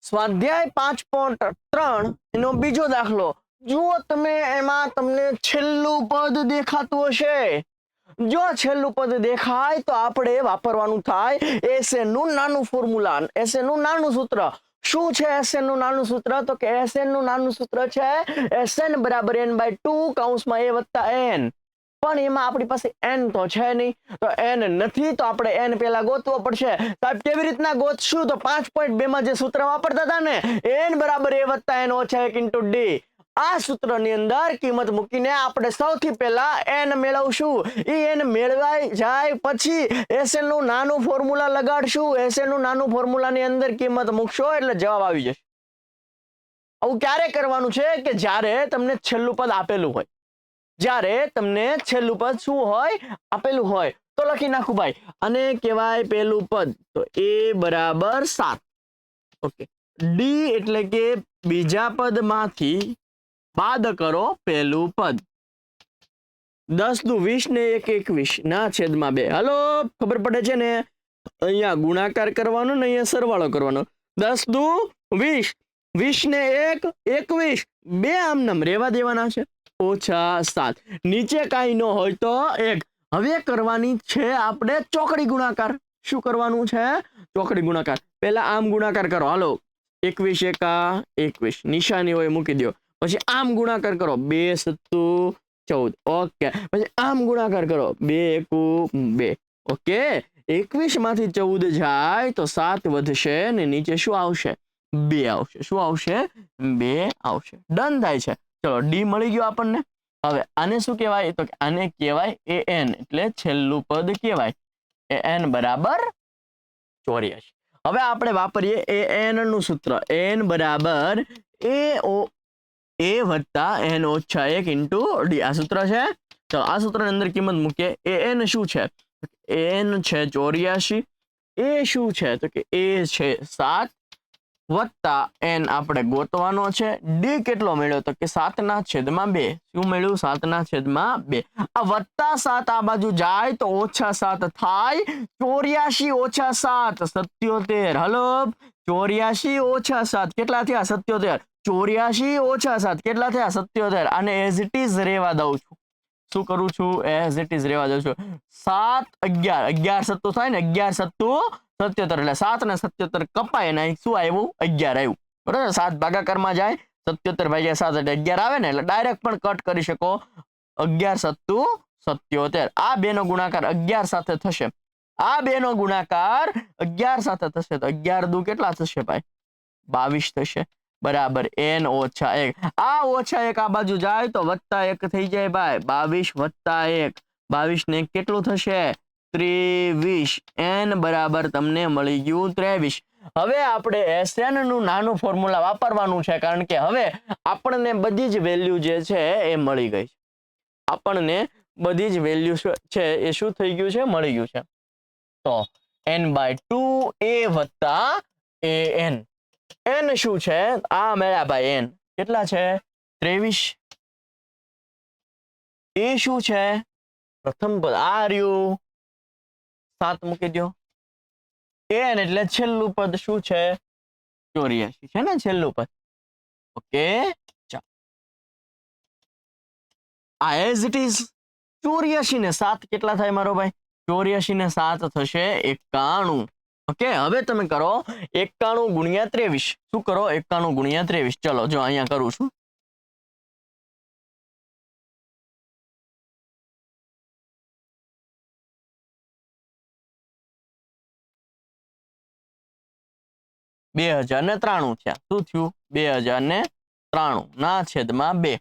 સ્વાધ્યાય 5.3 એનો બીજો દાખલો જુઓ તમે, એમાં તમને છેલ્લું પદ દેખાતું હશે। જો છેલ્લું પદ દેખાય તો આપણે વાપરવાનું થાય એસએન નું નાનું ફોર્મ્યુલા। એસએન નું નાનું સૂત્ર શું છે? એસએન નું નાનું સૂત્ર તો કે એસએન નું નાનું સૂત્ર છે એસએન બરાબર n/2 કૌંસમાં a વત્તા n। પણ એમાં આપણી પાસે n તો છે નહીં, તો n નથી તો આપણે n પહેલા ગોતવો પડશે। સાહેબ કેવી રીતના ગોતશું? તો 5.2 માં જે સૂત્ર વાપરતા હતા ને, n બરાબર a વત્તા n ઓછા 1 ઇન્ટુ d, આ સૂત્રની અંદર કિંમત મૂકીને આપણે સૌથી પહેલા n મેળવશું। ઈ n મેળવાઈ જાય પછી એસએન નું નાનું ફોર્મ્યુલા લગાડશું। એસએન નું નાનું ફોર્મ્યુલાની અંદર કિંમત મૂકશો એટલે જવાબ આવી જશે। આવું ક્યારે કરવાનું છે? કે જ્યારે તમને છેલ્લું પદ આપેલું હોય। જ્યારે તમને છેલ્લું પદ શું હોય? આપેલું હોય તો લખી નાખું ભાઈ, અને કહેવાય પહેલું પદ તો a બરાબર 7। ઓકે, d એટલે કે બીજા પદમાંથી બાદ કરો પહેલું પદ। 10 દુ 20 ને 1 21 ના છેદમાં 2। હાલો, ખબર પડે છે ને? અહીંયા ગુણાકાર કરવાનો ને અહીંયા સરવાળો કરવાનો। 10 દુ 20, 20 ને 1 21, બે આમ નામ રહેવા દેવાના છે ઓછા 7। નીચે કાંઈ ન હોય તો 1। હવે કરવાની છે આપણે ચોકડી ગુણાકાર। શું કરવાનું છે? ચોકડી ગુણાકાર। પહેલા આમ ગુણાકાર કરો, હાલો 21 એકા 21, નિશાની હોય મૂકી દો। પછી આમ ગુણાકાર કરો 2 સત્તુ 14, ઓકે। પછી આમ ગુણાકાર કરો 2 એકુ 2, ઓકે। 21 માંથી 14 જાય તો 7 વધશે ને નીચે શું આવશે? 2 આવશે। શું આવશે? 2 આવશે। ડન થાય છે। ચલો ડી મળી ગયો આપણને। હવે આને શું કહેવાય? તો આને કહેવાય an, એટલે છેલ્લું પદ કહેવાય। an બરાબર 84। હવે આપણે વાપરીએ an નું સૂત્ર। n બરાબર a વત્તા n ઓછા 1 ઇન્ટુ d, આ સૂત્ર છે। તો આ સૂત્રની અંદર કિંમત મૂકીએ। an શું છે? an છે 84। a શું છે? તો કે a છે 7 વત્તા n આપણે ગોતવાનો છે। d કેટલો મળ્યો? તો કે 7 ના છેદમાં 2। શું મળ્યું? 7 ના છેદમાં 2। આ વત્તા 7 આ બાજુ જાય તો ઓછા 7 થાય। 84 ઓછા 7 77। હલો, 84 ઓછા 7 કેટલા થયા? 77। 84 ઓછા 7 કેટલા થયા? 77। આને એઝ ઇટ ઇઝ રહેવા દઉં છું। શું કરું છું? એઝ ઇટ ઇઝ રહેવા દઉં છું। 7 11, 11 સત્તુ થાય ને, 11 સત્તુ 77, એટલે 7 ને 77 કપાય ને શું આવ્યું? 11 આવ્યું, બરાબર। 7 ભાગાકારમાં જાય, 77 ભાગ્યા 7 એટલે 11 આવે ને, એટલે ડાયરેક્ટ પણ કટ કરી શકો। 11 સત્તુ 77। આ બે નો ગુણાકાર 11 સાથે થશે। આ બે નો ગુણાકાર 11 સાથે થશે તો 11 દુ કેટલા થશે ભાઈ? 22 થશે, બરાબર। n ઓછા 1, આ ઓછા 1 આ બાજુ જાય તો વત્તા 1 થઈ જાય ભાઈ। 22 વત્તા 1, 22 ને કેટલું થશે? 23। n બરાબર તમને મળી ગયું 23। હવે આપણે એસએન નું નાનું ફોર્મ્યુલા વાપરવાનું છે, કારણ કે હવે આપણને બધી જ વેલ્યુ જે છે એ મળી ગઈ છે। આપણને બધી જ વેલ્યુ છે એ શું થઈ ગયું છે? મળી ગયું છે। તો n/2 a વત્તા an, n શું છે? આ મળ્યા ભાઈ n કેટલા છે? 23। a શું છે? પ્રથમ પદ આ રહ્યું, 7 મૂકી દો। n એટલે છેલ્લું પદ શું છે? 84 છે ને છેલ્લું પદ, ઓકે। ચાલો આ એઝ ઇટ ઇઝ 84 ને 7 કેટલા થાય મારો ભાઈ? 84 ને 7 થશે 91, ઓકે। હવે તમે કરો 91 ગુણ્યા 23। શું કરો? 91 ગુણ્યા 23। ચલો જો અહીંયા કરું છું। બે 2093 થયા। શું થયું? 2093 ના છેદમાં 2,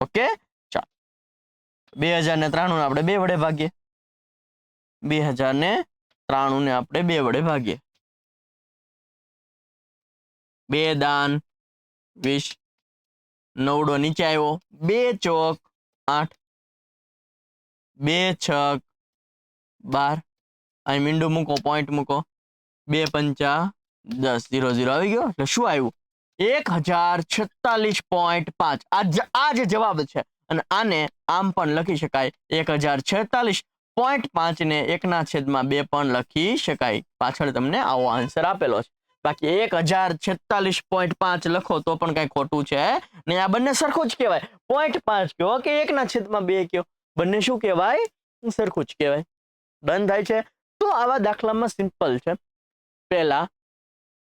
ઓકે। ચાલો 2093 ને આપણે 2 વડે ભાગીએ। 2093 ને આપણે 2 વડે ભાગીએ। 2 દાન 20, 9 નીચે આવ્યો, 2 ચોક 8, 2 છક 12, અહીં મીંડું મૂકો, પોઈન્ટ મૂકો, 2 પંચા 10, 0 0 આવી ગયો। એટલે શું આવ્યું? 1046.5। આ જે જવાબ છે, અને આને આમ પણ લખી શકાય 1046.5 ને 1 ના છેદમાં 2 પણ લખી શકાય। પાછળ તમને આવો આન્સર આપેલો છે। બાકી 1046.5 લખો તો પણ કઈ ખોટું છે ને આ બંને સરખું જ કહેવાય 0.5 કયો કે 1/2 કયો બંને શું કહેવાય સરખું જ કહેવાય ડન થાય છે તો આવા દાખલામાં સિમ્પલ છે પહેલા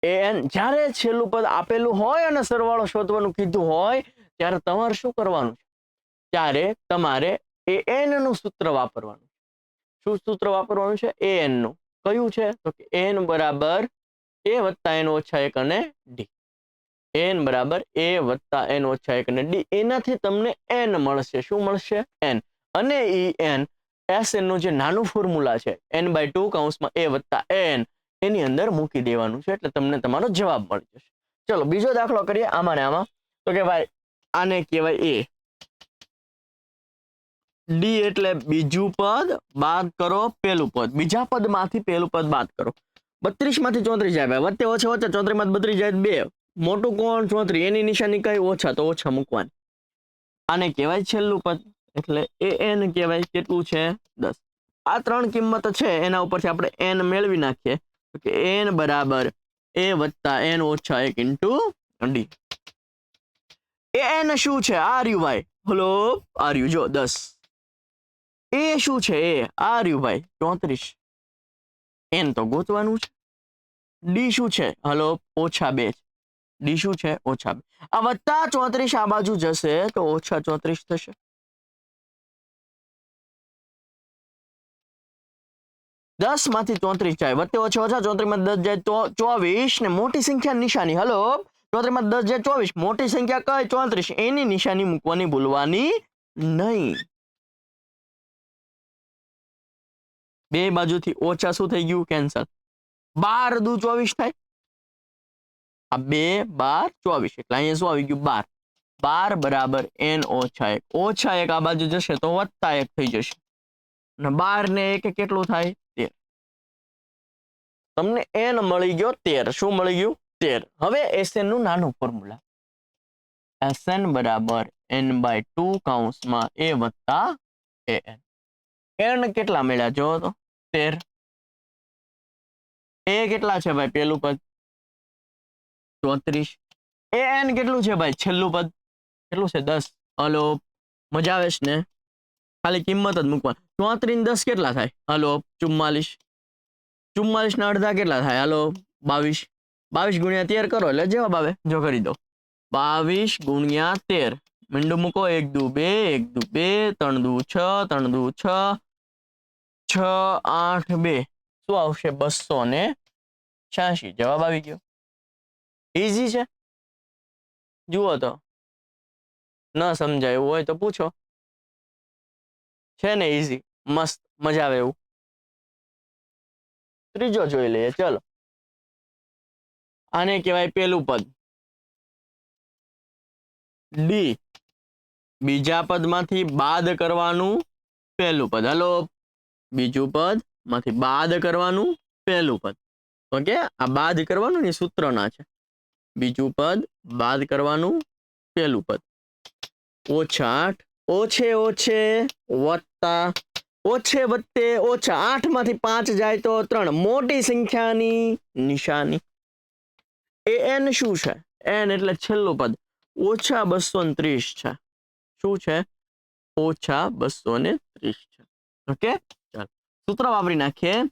an જ્યારે છેલ્લું પદ આપેલું હોય અને સરવાળો શોધવાનું કીધું હોય ત્યારે તમારે શું કરવાનું છે ત્યારે તમારે an નું સૂત્ર વાપરવાનું શું સૂત્ર વાપરવાનું છે an નું કયું છે તો કે n બરાબર a વત્તા n ઓછા 1 અને d n બરાબર a વત્તા n ઓછા 1 અને d એનાથી તમને n મળશે શું મળશે n અને n Sn નું જે નાનું ફોર્મ્યુલા છે n/2 કૌંસમાં a વત્તા n એની અંદર મૂકી દેવાનું છે એટલે તમને તમારો જવાબ મળી જશે ચલો બીજો દાખલો કરીએ આમાં ને આમાં તો કે ભાઈ આને કહેવાય a d એટલે બીજું પદ બાદ કરો પેલું પદ બીજા પદમાંથી પેલું પદ બાદ કરો 32 માંથી 34 જાય ભાઈ વચ્ચે ઓછા 34 માંથી 32 જાય 2 મોટું કોણ 34 એની નિશાની કઈ ઓછા તો ઓછા મૂકવાની આને કહેવાય છેલ્લું પદ એટલે an કહેવાય કેટલું છે 10 આ ત્રણ કિંમત છે એના ઉપરથી આપણે n મેળવી નાખીએ તો કે n બરાબર a વત્તા n ઓછા 1 ઇન્ટુ d an શું છે આ રહ્યું ભાઈ હલો આ રહ્યું જો 10 એ શું છે એ આ રહ્યું ભાઈ 34 n તો ગોતવાનું છે d શું છે હલો ઓછા 2 d શું છે ઓછા 2 આ વત્તા 34 આ બાજુ જશે તો ઓછા 34 થશે 10 માંથી 34 જાય વત્તે ઓછા ઓછા 34 માં 10 જાય તો 24 ને મોટી સંખ્યા નિશાની હલો 34 માં 10 જાય 24 મોટી સંખ્યા કઈ 34 એની નિશાની મૂકવાની ભૂલવાની નહીં બે બાજુથી ઓછા શું થઈ ગયું કેન્સલ 12 દુ 24 થાય આ 2 12 24 એટલે અહીંયા શું આવી ગયું 12 બરાબર n ઓછા 1 ઓછા 1 આ બાજુ જશે તો વત્તા 1 થઈ જશે અને 12 ને 1 કેટલું થાય 13 તમને n મળી ગયો 13 શું મળી ગયું 13 હવે Sn નું નાનું ફોર્મ્યુલા Sn બરાબર n/2 કૌંસમાં a વત્તા an n કેટલા મળ્યા જો તો 13 a કેટલા છે ભાઈ પેલું પદ 34 an કેટલું છે ભાઈ છેલ્લું પદ કેટલું છે 10 હલો મજા આવે છે ને ખાલી કિંમત જ મૂકવાની 34 ને 10 કેટલા થાય હલો 44 44 ના અડધા કેટલા થાય હાલો 22 22 ગુણ્યા 13 કરો એટલે જવાબ આવે જો કરી દો 22 ગુણ્યા 13 મીંડું મૂકો 1 દુ 2 1 દુ 2 3 દુ 6 3 દુ 6 6 8 2 શું આવશે 286 જવાબ આવી ગયો ઈઝી છે જુઓ તો ન સમજાયું હોય તો પૂછો છે ને ઈઝી મસ્ત મજા આવે એવું ત્રીજો જોઈ લઈએ ચલો આને કહેવાય પેલું પદ d બીજા પદમાંથી બાદ કરવાનું પહેલું પદ હલો બીજું પદ માંથી બાદ કરવાનું પહેલું પદ ઓકે આ બાદ કરવાનું ને સૂત્રના છે બીજું પદ બાદ કરવાનું પહેલું પદ ઓછા 8 ઓછે ઓછે વત્તા ઓછે વત્તે ઓછા 8 માંથી 5 જાય તો 3 મોટી સંખ્યાની નિશાની an શું છે n એટલે છેલ્લું પદ ઓછા 230 છે શું છે ઓછા 230 છે ઓકે ચાલ સૂત્ર વાપરી નાખીએ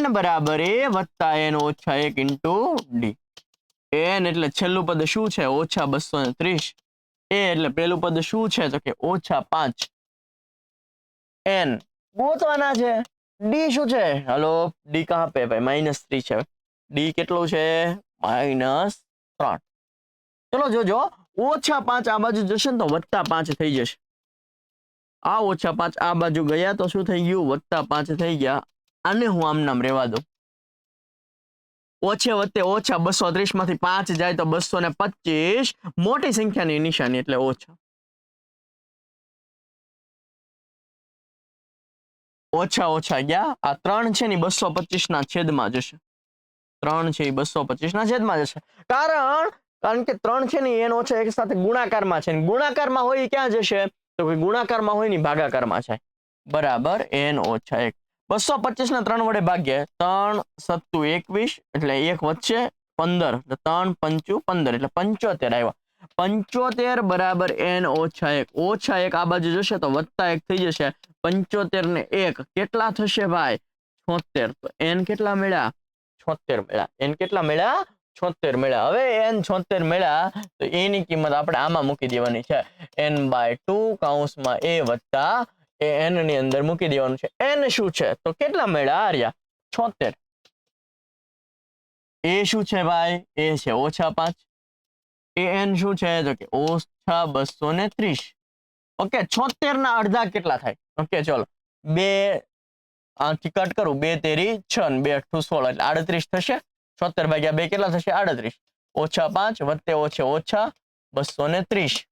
n બરાબર a વત્તા n ઓછા 1 ઇન્ટુ d n એટલે છેલ્લું પદ શું છે ઓછા 230 a એટલે પેલું પદ શું છે તો કે ઓછા 5 n ગોતવાના છે d શું છે હલો d કહાં પે ભાઈ -3 છે d કેટલું છે -3 ચલો જોજો ઓછા 5 આ બાજુ જશે ને તો વત્તા 5 થઈ જશે આ ઓછા 5 આ બાજુ ગયા તો શું થઈ ગયું વત્તા 5 થઈ ગયા આને હું આમ નામ રહેવા દઉં ઓછે વત્તે ઓછા 230 માંથી 5 જાય તો 225 મોટી સંખ્યાની નિશાની એટલે ઓછા ઓછા ઓછા ગયા આ 3 છે ને 225 ના છેદમાં જશે 3 છે 225 ના છેદમાં જશે કારણ કે 3 છે ને n ઓછા 1 સાથે ગુણાકારમાં છે ને ગુણાકારમાં હોય એ ક્યાં જશે તો કે ગુણાકારમાં હોય ને ભાગાકારમાં છે બરાબર n ઓછા 1 225 ના 3 વડે ભાગ્યે 3 7 21 એટલે 1 વચ્ચે 15 એટલે 3 5 15 એટલે 75 આવ્યા. 75 બરાબર n ઓછા 1. ઓછા 1 આ બાજુ જશે તો વત્તા 1 થઈ જશે. 75 ને 1 કેટલા થશે ભાઈ? 76. તો n કેટલા મળ્યા? 76 મળ્યા. n કેટલા મળ્યા? 76 મળ્યા. હવે n 76 મળ્યા તો એની કિંમત આપણે આમાં મૂકી દેવાની છે. n/2 કૌંસમાં a વત્તા એ n ની અંદર મૂકી દેવાનું છે. n શું છે? તો કેટલા મળ્યા? આર્યા 76. એ શું છે ભાઈ? એ છે -5. an શું છે? તો કે -230. ઓકે 76 ના અડધા કેટલા થાય? ઓકે ચલો 2 આથી કટ કરું 2 તેરી 6 ને 2 અઠ્ઠું 16 એટલે 38 થશે. 76 ભાગ્યા 2 કેટલા થશે? 38. -5 વત્તે ઓછે ઓછા 230.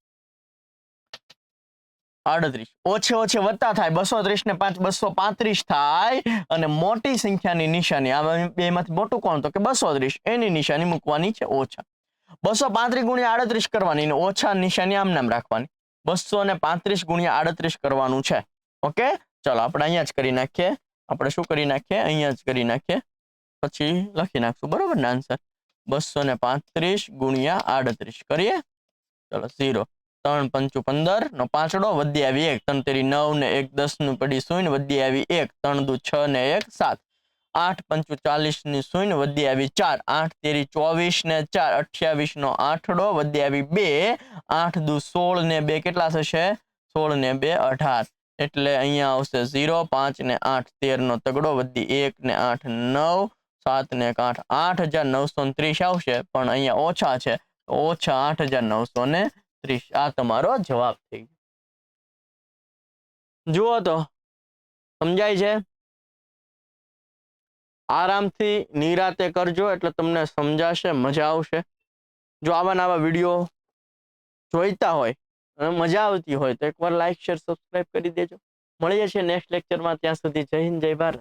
38 ઓછે ઓછે વત્તા થાય 230 ને 5 235 થાય અને મોટી સંખ્યાની નિશાની આ બેમાંથી મોટું કોણ? તો કે 230. એની નિશાની મૂકવાની છે ઓછા. 235 ગુણ્યા 38 કરવાની ને ઓછા નિશાની આમ નામ રાખવાની. 235 ગુણ્યા 38 કરવાનું છે. ઓકે ચલો આપણે અહીંયા જ કરી નાખીએ. આપણે શું કરી નાખીએ? અહીંયા જ કરી નાખીએ. પછી લખી નાખશું બરોબર ને આન્સર. 235 ગુણ્યા 38 કરીએ. ચલો 0 3 5 15 નો પાંચડો વધી આવી 1 3 તેરી 9 ને 1 10 નું પડી શૂન્ય વધી આવી 1 3 દુ 6 ને 1 7 8 5 40 ની શૂન્ય વધી આવી 4 8 તેરી 24 ને 4 28 નો આઠડો વધી આવી 2 8 દુ 16 ને 2 કેટલા થશે? 16 ને 2 18 એટલે અહીંયા આવશે 0 5 ને 8 13 નો તગડો વધી 1 ને 8 9 7 ને 8 8930 આવશે પણ અહીંયા ઓછા છે ઓછા 8930. આ તમારો જવાબ થઈ ગયો. જુઓ તો સમજાય છે? આરામથી નિરાતે કરજો એટલે તમને સમજાશે, મજા આવશે. જો આવા નવા વિડીયો જોઈતા હોય અને મજા આવતી હોય તો એકવાર લાઈક શેર સબસ્ક્રાઇબ કરી દેજો. મળીએ છીએ નેક્સ્ટ લેક્ચરમાં. ત્યાં સુધી જય હિન્દ જય ભારત.